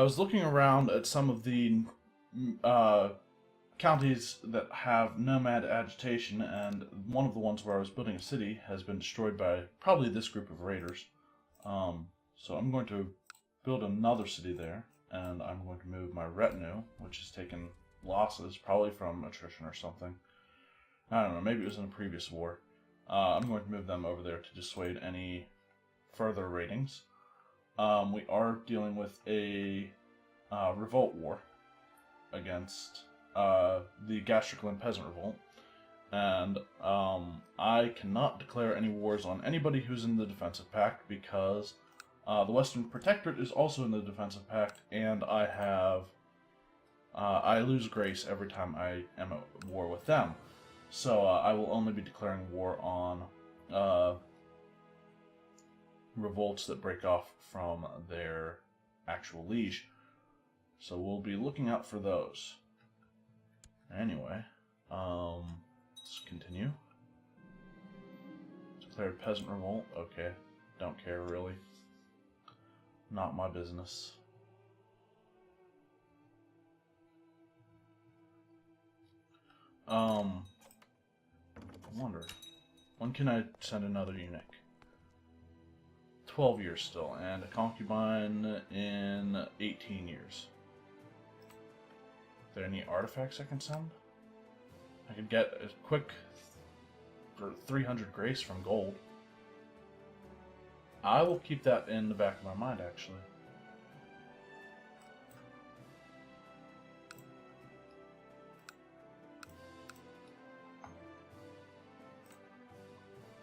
I was looking around at some of the uh, counties that have nomad agitation, and one of the ones where I was building a city has been destroyed by probably this group of raiders. So I'm going to build another city there, and I'm going to move my retinue, which has taken losses, probably from attrition or something. I don't know, maybe it was in a previous war. I'm going to move them over there to dissuade any further raidings. We are dealing with a revolt war against the Gastrican Peasant Revolt, and I cannot declare any wars on anybody who's in the Defensive Pact because the Western Protectorate is also in the Defensive Pact, and I lose grace every time I am at war with them. So I will only be declaring war on revolts that break off from their actual liege. So we'll be looking out for those. Anyway, let's continue. Declared peasant revolt. Okay, don't care really. Not my business. I wonder, when can I send another eunuch? 12 years still, and a concubine in 18 years. Are there any artifacts I can send? I could get a quick for 300 grace from gold. I will keep that in the back of my mind, actually.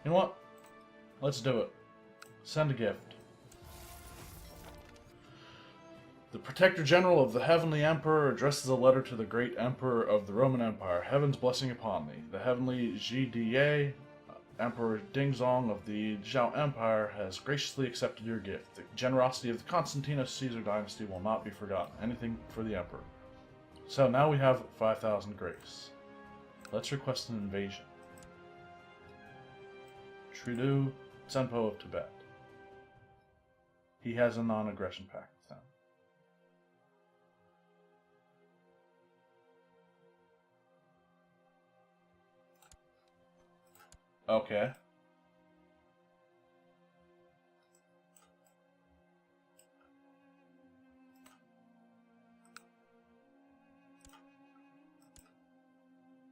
You know what? Let's do it. Send a gift. The Protector General of the Heavenly Emperor addresses a letter to the Great Emperor of the Roman Empire. Heaven's blessing upon thee. The Heavenly Jade, Emperor Dingzong of the Zhao Empire, has graciously accepted your gift. The generosity of the Constantino Caesar dynasty will not be forgotten. Anything for the Emperor. So now we have 5,000 grace. Let's request an invasion. Trudeau Senpo of Tibet. He has a non-aggression pact with them. Okay.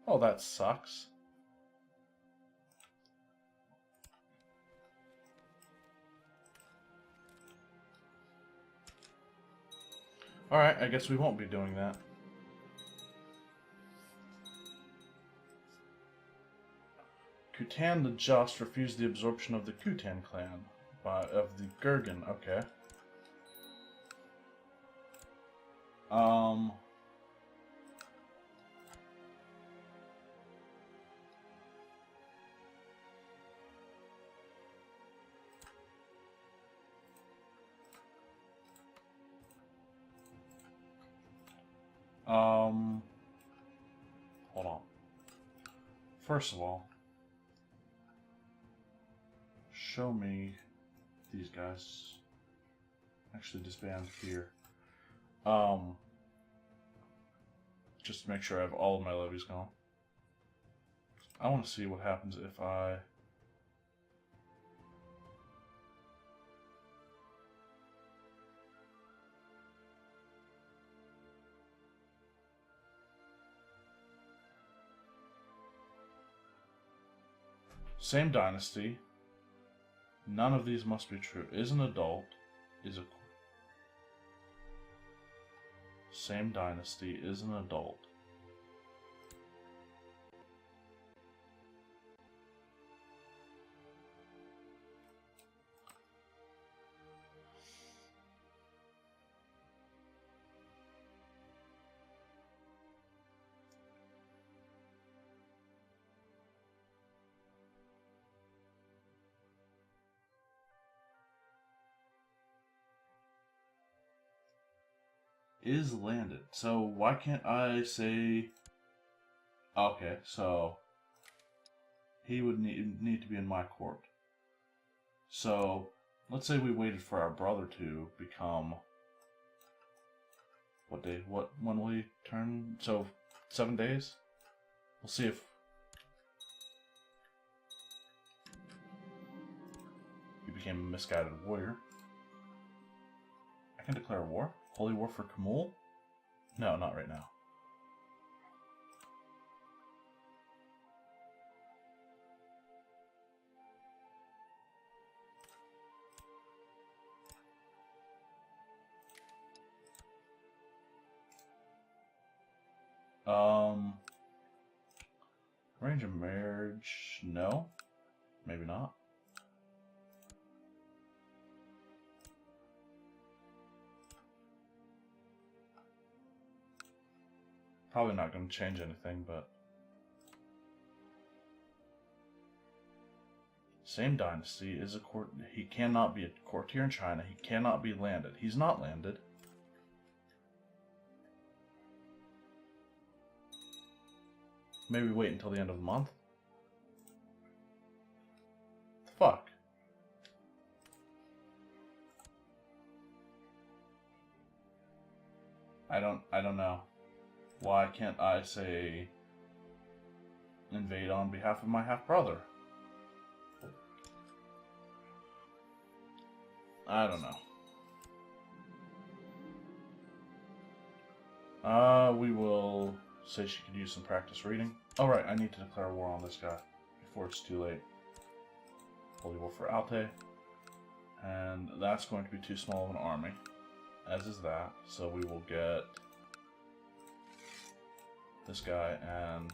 Oh, that sucks. Alright, I guess we won't be doing that. Kutan the Just refused the absorption of the Kutan clan of the Gurgen. Okay. Hold on. First of all, show me these guys. Actually, disband here. Just to make sure I have all of my levies gone. I want to see what happens if I... Same dynasty. None of these must be true. Is an adult. Is a... Same dynasty. Is an adult. Is landed. So why can't I say... Okay, so he would need to be in my court. So let's say we waited for our brother to become What day? When will he turn? So, 7 days? We'll see if... he became a misguided warrior. I can declare war? Holy war for Kamul? No, not right now. Range of marriage, no. Maybe not. Probably not going to change anything, but... Same dynasty is a court. He cannot be a courtier in China. He cannot be landed. He's not landed. Maybe wait until the end of the month. Fuck. I don't know. Why can't I say invade on behalf of my half-brother? I don't know. We will say she could use some practice reading. Oh right, I need to declare war on this guy before it's too late. Holy war for Alte. And that's going to be too small of an army, as is that. So we will get this guy, and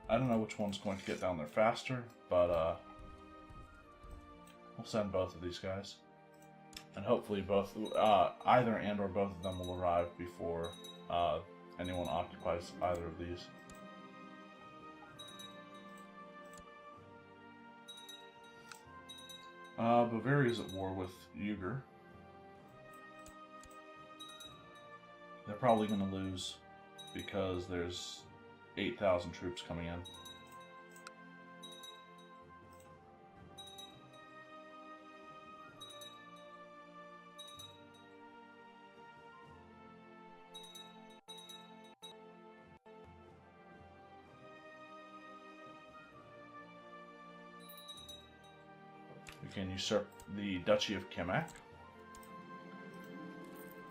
I don't know which one's going to get down there faster, but we'll send both of these guys. And hopefully both, either and or both of them will arrive before anyone occupies either of these. Bavaria's at war with Uyghur. They're probably going to lose because there's 8,000 troops coming in. We can usurp the Duchy of Kemek.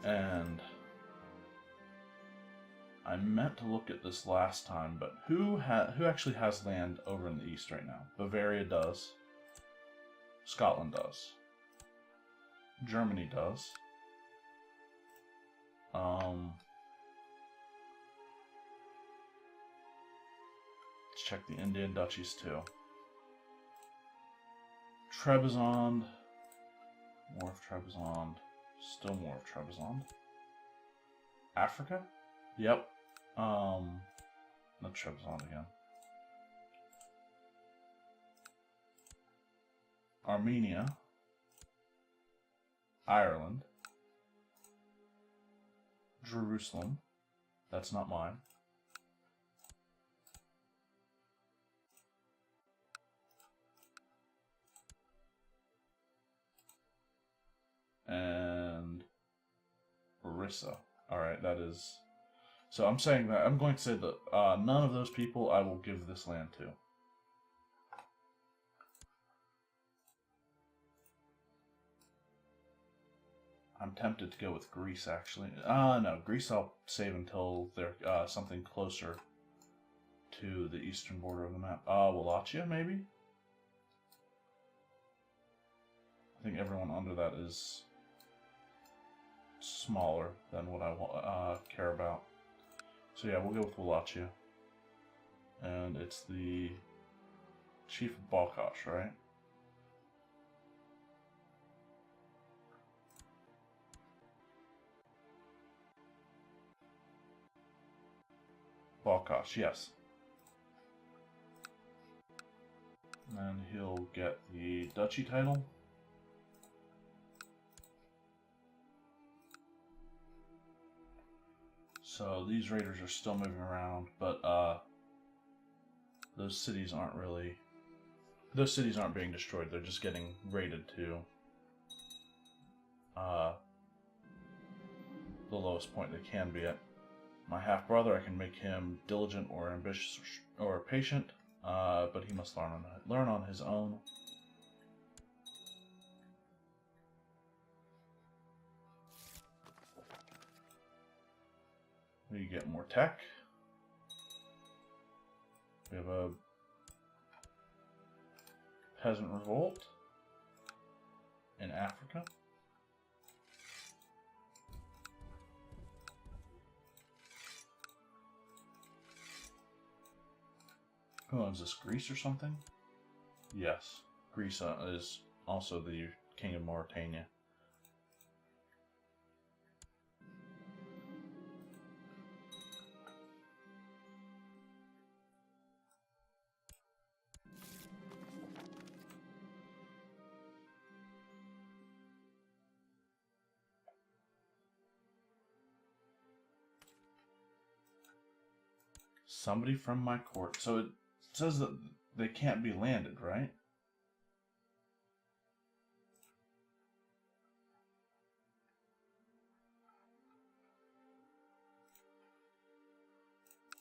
And I meant to look at this last time, but who actually has land over in the east right now? Bavaria does. Scotland does. Germany does. Let's check the Indian duchies too. Trebizond. More of Trebizond. Still more of Trebizond. Africa? Yep. Not Trebizond again. Armenia. Ireland. Jerusalem. That's not mine. And Orissa. Alright, that is... So I'm saying that, I'm going to say that none of those people I will give this land to. I'm tempted to go with Greece, actually. No, Greece I'll save until they're something closer to the eastern border of the map. Wallachia, maybe? I think everyone under that is smaller than what I care about. So yeah, we'll go with Wallachia. And it's the Chief of Balkash, right? Balkash, yes. And he'll get the duchy title. So these raiders are still moving around, but those cities aren't really... Those cities aren't being destroyed, they're just getting raided to the lowest point they can be at. My half-brother, I can make him diligent or ambitious or patient, but he must learn on his own. We get more tech. We have a peasant revolt in Africa. Who owns this? Greece or something? Yes. Greece is also the king of Mauritania. Somebody from my court. So it says that they can't be landed, right?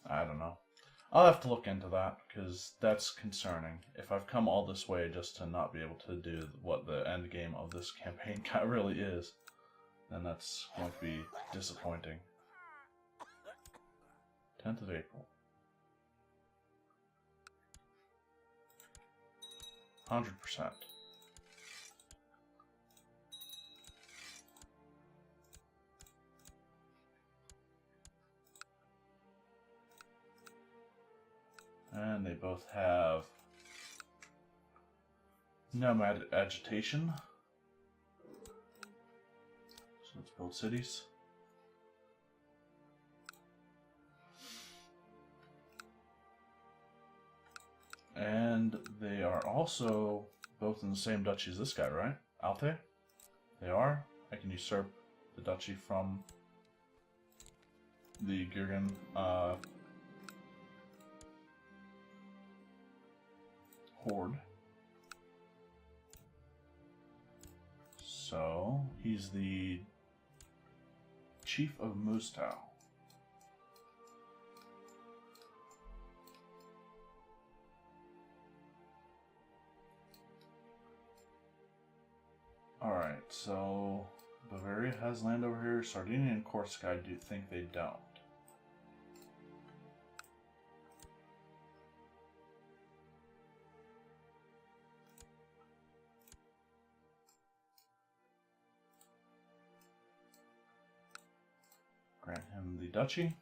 I don't know. I'll have to look into that, because that's concerning. If I've come all this way just to not be able to do what the end game of this campaign really is, then that's going to be disappointing. 10th of April. 100%. And they both have nomad agitation. So let's build cities. And they are also both in the same duchy as this guy, right? Altair? They are. I can usurp the duchy from the Girgan horde. So, he's the chief of Mustau. Alright, so Bavaria has land over here. Sardinia and Corsica, I do think they don't. Grant him the duchy.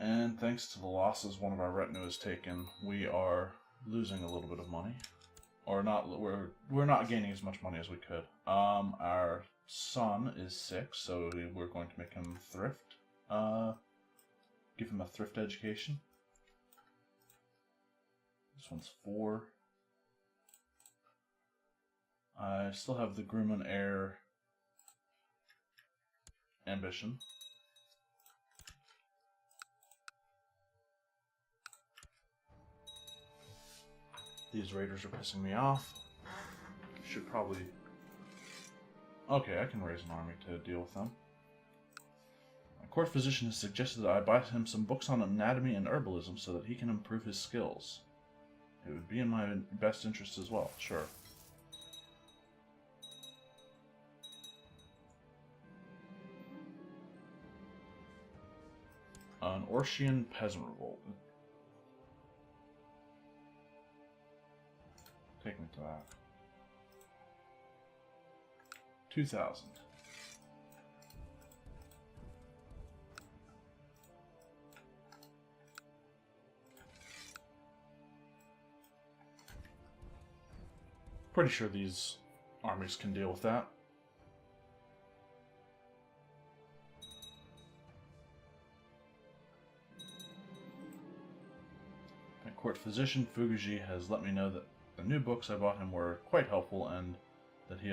And thanks to the losses one of our retinue has taken, we are losing a little bit of money. Or not, we're not gaining as much money as we could. Our son is 6, so we're going to make him thrift. Give him a thrift education. This one's 4. I still have the groom and heir ambition. These raiders are pissing me off. Should probably... Okay, I can raise an army to deal with them. My court physician has suggested that I buy him some books on anatomy and herbalism so that he can improve his skills. It would be in my best interest as well, sure. An Orcian peasant revolt. Take me to that. 2,000. Pretty sure these armies can deal with that. My court physician, Fuguji, has let me know that the new books I bought him were quite helpful, and that he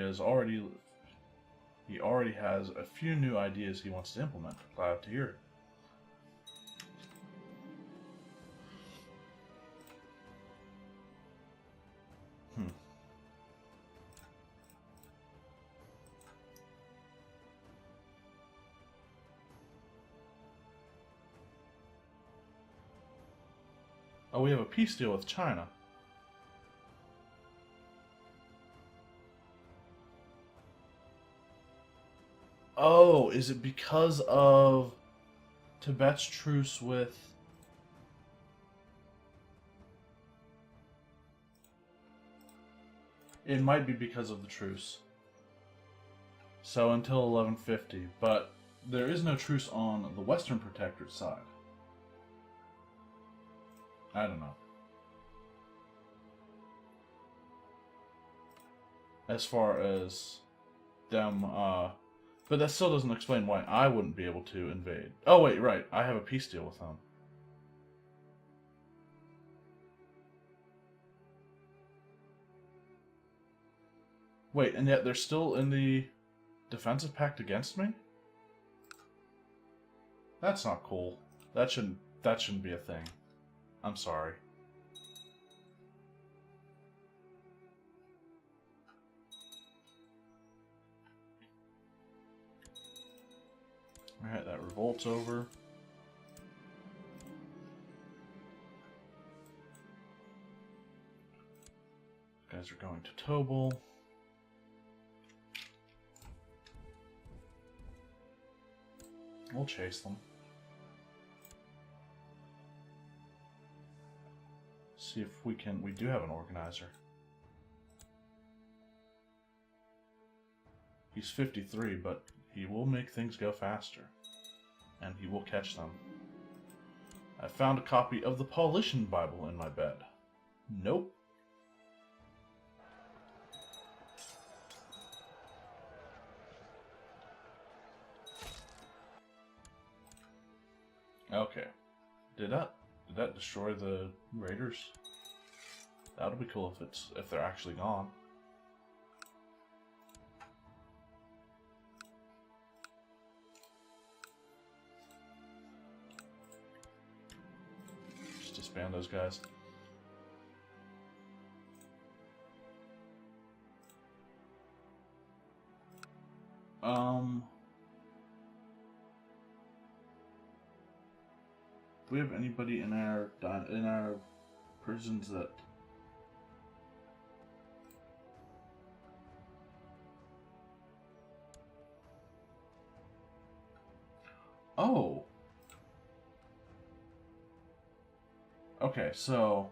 already has a few new ideas he wants to implement. Glad to hear it. Oh, we have a peace deal with China. Oh, is it because of Tibet's truce with... It might be because of the truce. So until 1150, but there is no truce on the Western Protectorate side. I don't know. As far as them, but that still doesn't explain why I wouldn't be able to invade. Oh wait, right, I have a peace deal with them. Wait, and yet they're still in the defensive pact against me? That's not cool. That shouldn't be a thing. I'm sorry. Alright, that revolt's over. Guys are going to Tobal. We'll chase them. See if we can... We do have an organizer. He's 53, but he will make things go faster. And he will catch them. I found a copy of the Paulician Bible in my bed. Nope. Okay. Did that destroy the raiders? That'll be cool if they're actually gone. Just disband those guys. Do we have anybody in our prisons that... Oh! Okay, so...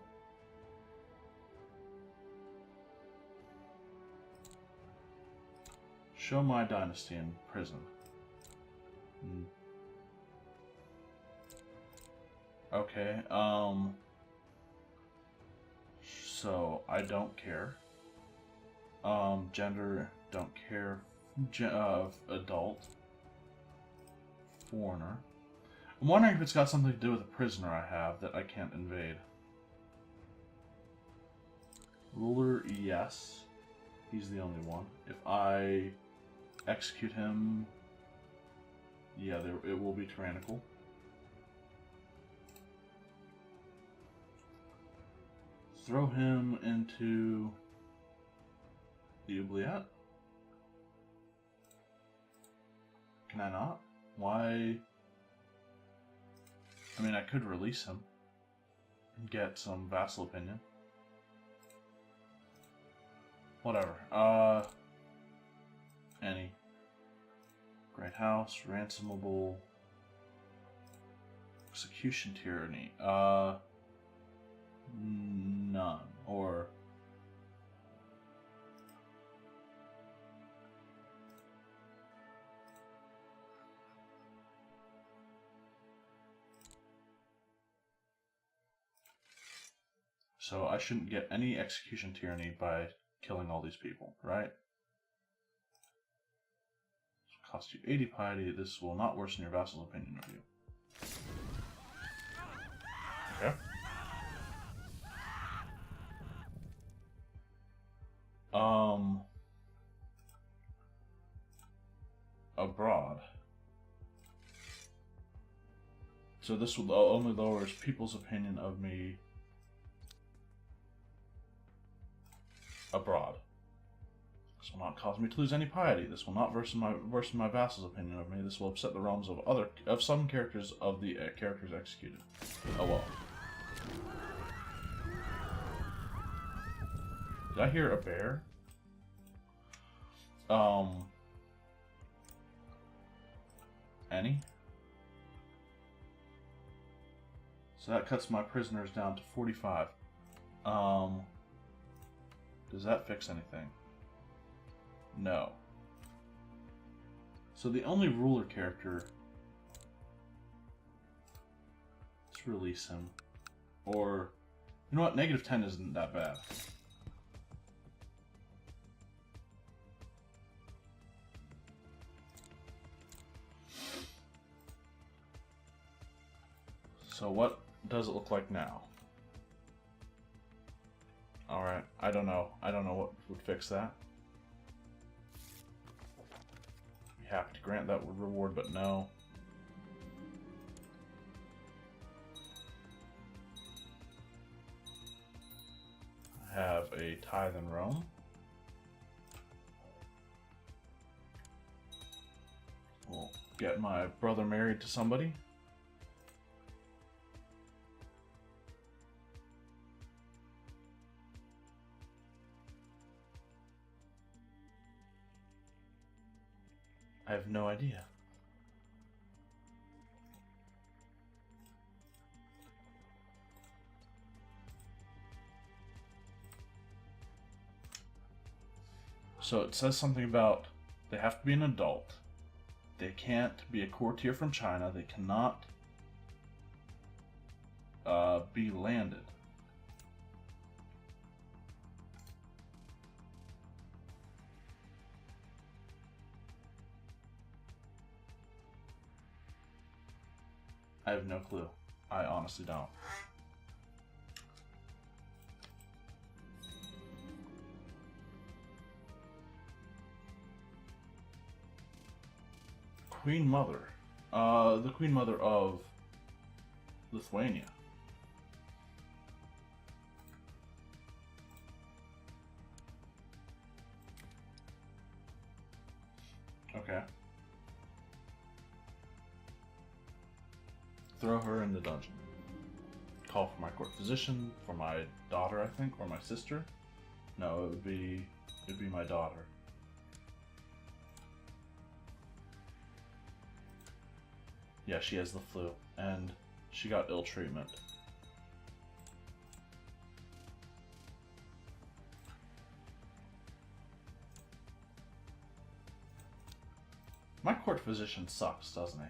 Show my dynasty in prison. Okay, so I don't care. Gender, don't care. Adult. Foreigner. I'm wondering if it's got something to do with a prisoner I have that I can't invade. Ruler, yes. He's the only one. If I execute him, yeah, it will be tyrannical. Throw him into the oubliette. Can I not? Why? I mean, I could release him and get some vassal opinion. Whatever. Any. Great House, ransomable, execution tyranny. None. Or... So I shouldn't get any execution tyranny by killing all these people, right? This will cost you 80 piety. This will not worsen your vassal's opinion of you. Okay. Abroad. So this will only lowers people's opinion of me abroad. This will not cause me to lose any piety. This will not worsen my vassal's opinion of me. This will upset the realms of some characters of the characters executed. Oh well. Did I hear a bear? Any? So that cuts my prisoners down to 45. Does that fix anything? No. So the only ruler character... Let's release him. Or... You know what? -10 isn't that bad. So what does it look like now? Alright, I don't know. I don't know what would fix that. Be happy to grant that reward, but no. I have a tithe in Rome. We'll get my brother married to somebody. I have no idea. So it says something about they have to be an adult. They can't be a courtier from China. They cannot be landed. I have no clue. I honestly don't. Queen Mother. The Queen Mother of Lithuania. Okay. Throw her in the dungeon. Call for my court physician, for my daughter, I think, or my sister. No, it'd be my daughter. Yeah, she has the flu, and she got ill treatment. My court physician sucks, doesn't he?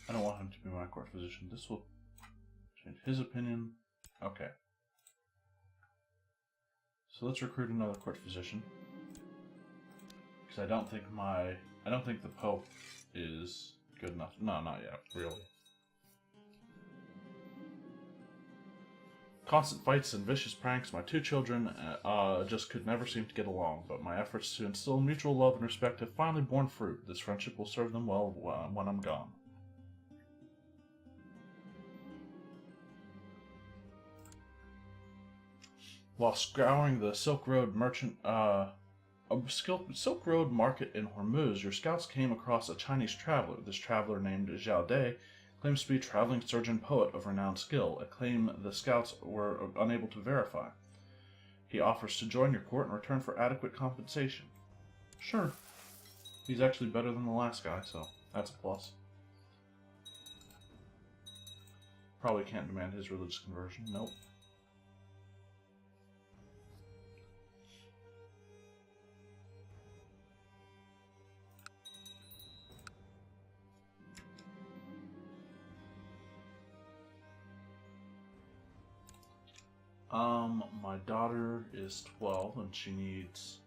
I don't want him to be my court physician. This will change his opinion. Okay. So let's recruit another court physician. Because I don't think the Pope is good enough. No, not yet, really. Constant fights and vicious pranks, my two children just could never seem to get along, but my efforts to instill mutual love and respect have finally borne fruit. This friendship will serve them well when I'm gone. While scouring the Silk Road Silk Road market in Hormuz, your scouts came across a Chinese traveler. This traveler, named Jade, claims to be a traveling surgeon poet of renowned skill, a claim the scouts were unable to verify. He offers to join your court in return for adequate compensation. Sure. He's actually better than the last guy, so that's a plus. Probably can't demand his religious conversion. Nope. My daughter is 12 and she needs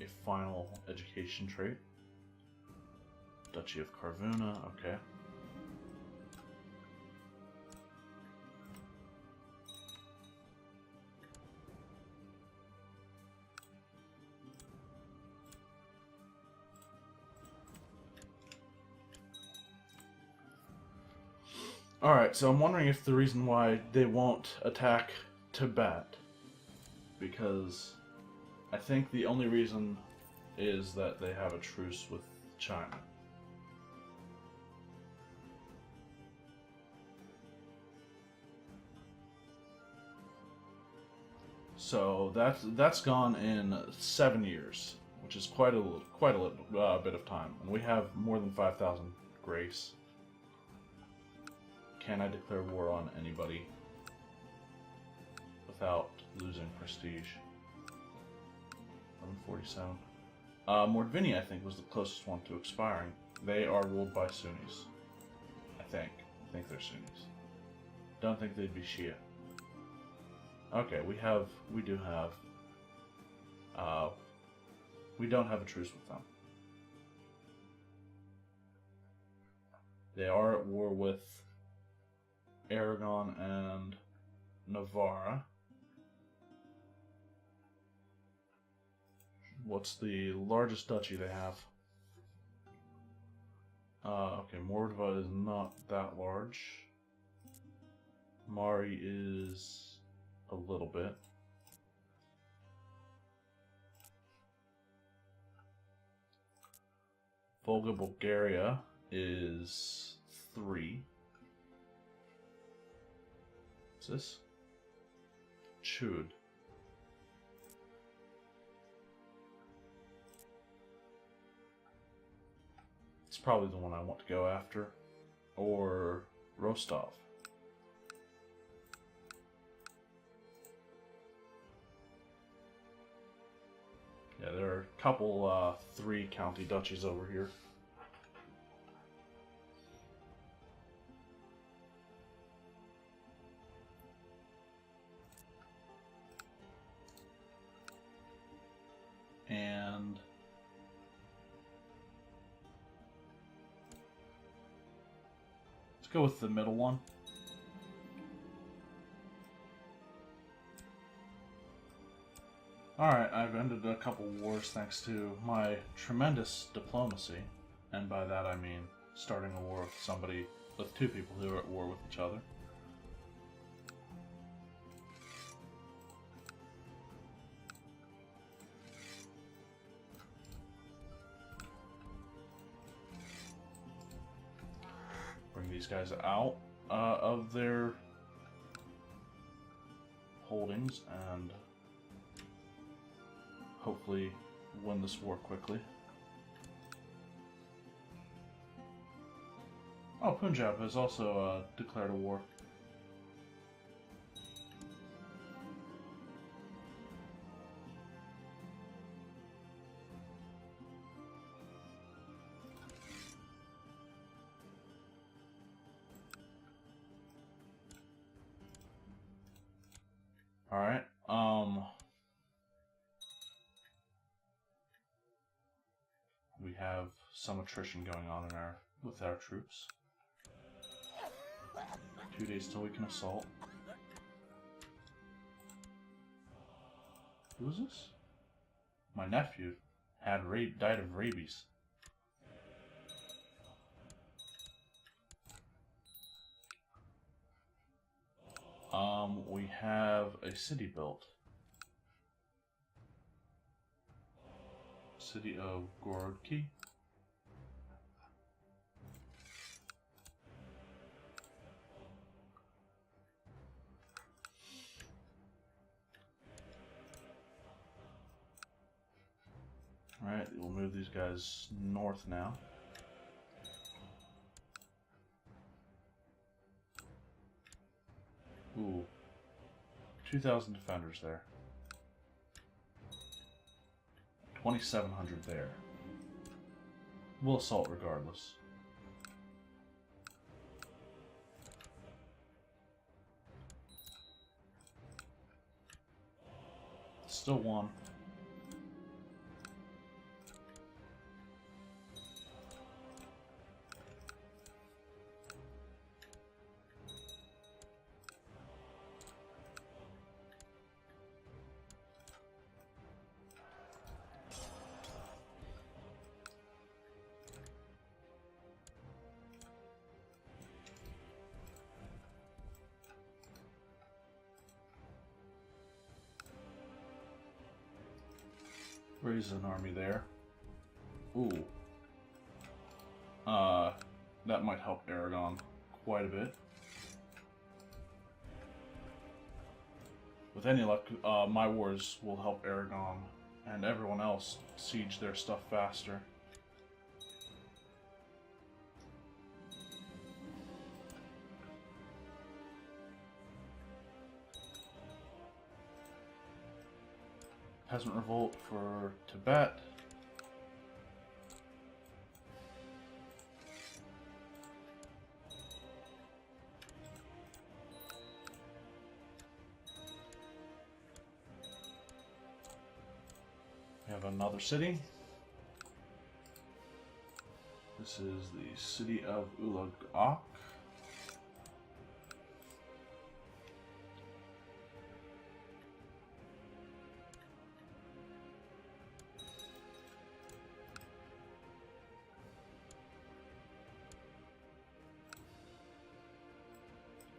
a final education trait. Duchy of Carvuna, okay. Alright, so I'm wondering if the reason why they won't attack Tibet, because I think the only reason is that they have a truce with China. So that's gone in 7 years, which is quite a bit of time, and we have more than 5,000 grace. Can I declare war on anybody without losing prestige? 1147. Mordvini, I think, was the closest one to expiring. They are ruled by Sunnis. I think they're Sunnis. Don't think they'd be Shia. Okay, we don't have a truce with them. They are at war with Aragon and Navarra. What's the largest duchy they have? Okay, Mordva is not that large. Mari is a little bit. Volga, Bulgaria is 3. What's this? Chud. It's probably the one I want to go after. Or Rostov. Yeah, there are a couple 3 county duchies over here. And let's go with the middle one. Alright, I've ended a couple wars thanks to my tremendous diplomacy, and by that I mean starting a war with 2 people who are at war with each other. Bring these guys out of their holdings and hopefully win this war quickly. Oh, Punjab has also declared a war. Alright, we have some attrition going on with our troops. 2 days till we can assault. Who is this? My nephew died of rabies. We have a city built. City of Gorodki. Alright, we'll move these guys north now. Ooh. 2,000 defenders there. 2,700 there. We'll assault regardless. Still won. Raise an army there. Ooh. That might help Aragon quite a bit. With any luck, my wars will help Aragon and everyone else siege their stuff faster. Peasant revolt for Tibet. We have another city. This is the city of Ulagak.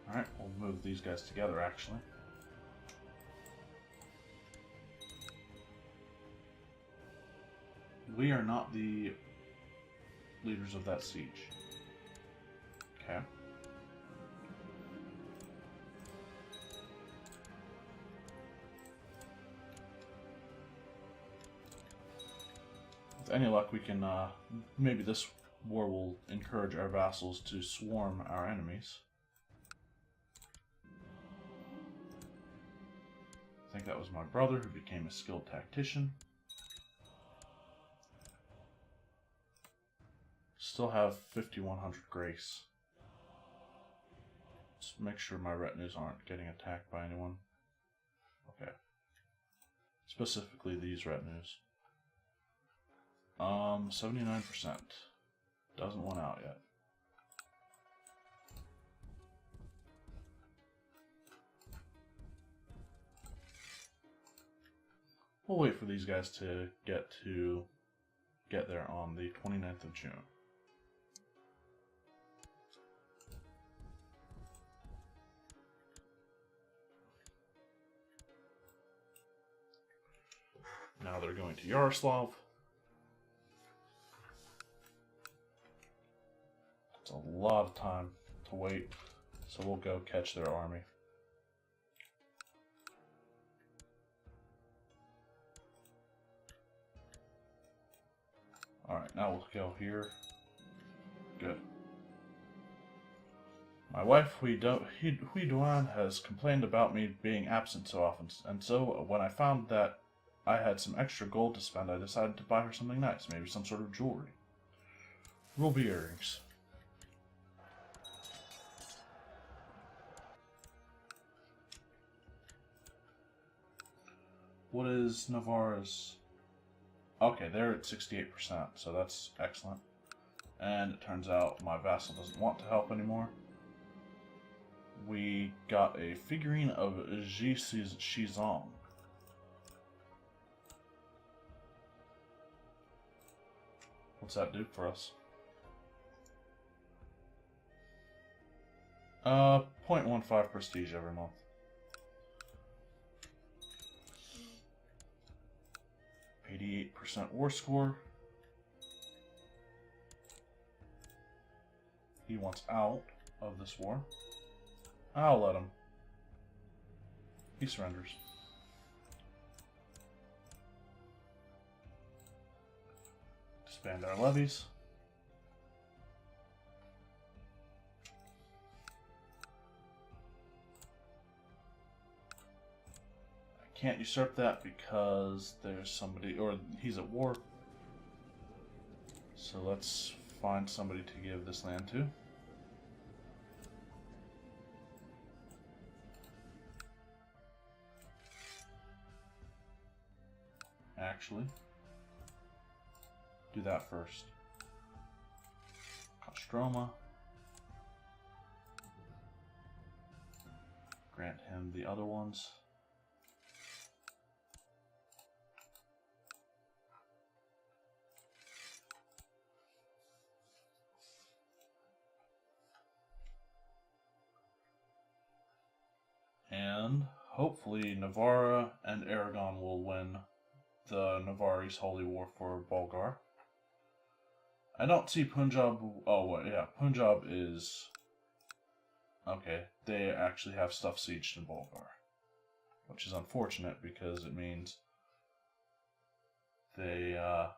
Alright, we'll move these guys together actually. We are not the leaders of that siege. Okay. With any luck, we can, maybe this war will encourage our vassals to swarm our enemies. I think that was my brother who became a skilled tactician. Still have 5100 grace. Just make sure my retinues aren't getting attacked by anyone. Okay. Specifically these retinues. 79%. Doesn't want out yet. We'll wait for these guys to get there on the 29th of June. Now they're going to Yaroslav. It's a lot of time to wait, so we'll go catch their army. Alright, now we'll go here. Good. My wife, Hui Duan, has complained about me being absent so often, and so when I found that I had some extra gold to spend, I decided to buy her something nice, maybe some sort of jewelry. Ruby earrings. What is Navarre's? Okay, they're at 68%, so that's excellent. And it turns out my vassal doesn't want to help anymore. We got a figurine of Shizong. What's that do for us? 0.15 prestige every month. %, war score. He wants out of this war. I'll let him. He surrenders. Disband our levies. I can't usurp that because there's somebody, or he's at war. So let's find somebody to give this land to. Actually, do that first. Kostroma. Grant him the other ones. And hopefully Navarra and Aragon will win the Navaris Holy War for Bulgar. I don't see Punjab. Oh, well, yeah, Punjab is. Okay, they actually have stuff sieged in Bulgar, which is unfortunate because it means they're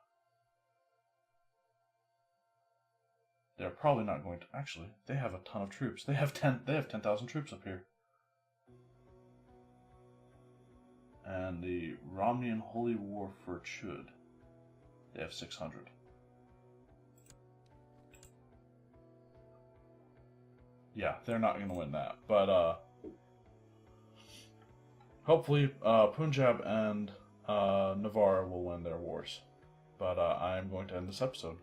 probably not going to. Actually, they have a ton of troops. They have 10,000 troops up here. And the Romnian Holy War for Chud, they have 600. Yeah, they're not going to win that. But hopefully Punjab and Navarre will win their wars. But I am going to end this episode.